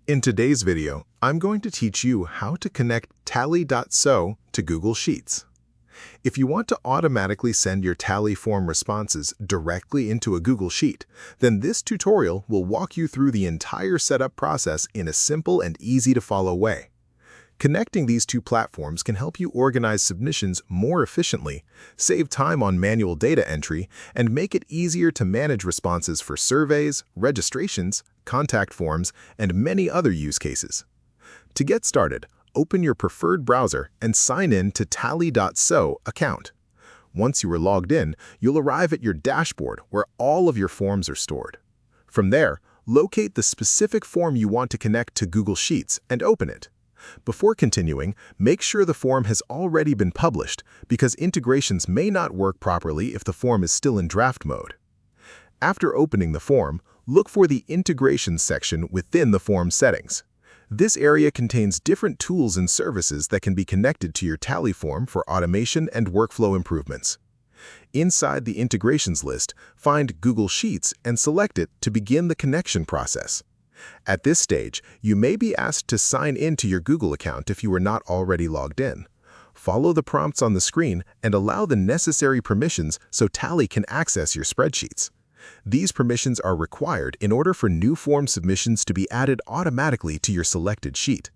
In today's video, I'm going to teach you how to connect Tally.So to Google Sheets. If you want to automatically send your Tally form responses directly into a Google Sheet, then this tutorial will walk you through the entire setup process in a simple and easy-to-follow way. Connecting these two platforms can help you organize submissions more efficiently, save time on manual data entry, and make it easier to manage responses for surveys, registrations, contact forms, and many other use cases. To get started, open your preferred browser and sign in to Tally.So account. Once you are logged in, you'll arrive at your dashboard where all of your forms are stored. From there, locate the specific form you want to connect to Google Sheets and open it. Before continuing, make sure the form has already been published because integrations may not work properly if the form is still in draft mode. After opening the form, look for the Integrations section within the form settings. This area contains different tools and services that can be connected to your Tally form for automation and workflow improvements. Inside the Integrations list, find Google Sheets and select it to begin the connection process. At this stage, you may be asked to sign into your Google account if you are not already logged in. Follow the prompts on the screen and allow the necessary permissions so Tally can access your spreadsheets. These permissions are required in order for new form submissions to be added automatically to your selected sheet.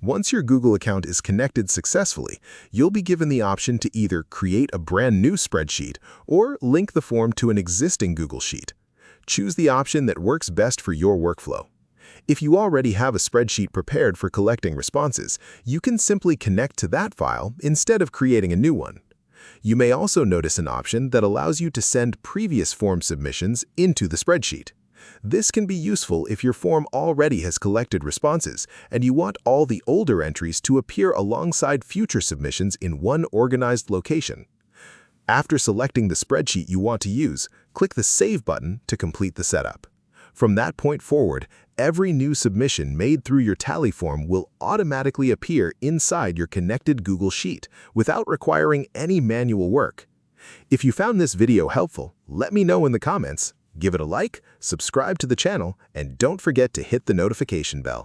Once your Google account is connected successfully, you'll be given the option to either create a brand new spreadsheet or link the form to an existing Google Sheet. Choose the option that works best for your workflow. If you already have a spreadsheet prepared for collecting responses, you can simply connect to that file instead of creating a new one. You may also notice an option that allows you to send previous form submissions into the spreadsheet. This can be useful if your form already has collected responses and you want all the older entries to appear alongside future submissions in one organized location. After selecting the spreadsheet you want to use, click the Save button to complete the setup. From that point forward, every new submission made through your Tally form will automatically appear inside your connected Google Sheet without requiring any manual work. If you found this video helpful, let me know in the comments, give it a like, subscribe to the channel, and don't forget to hit the notification bell.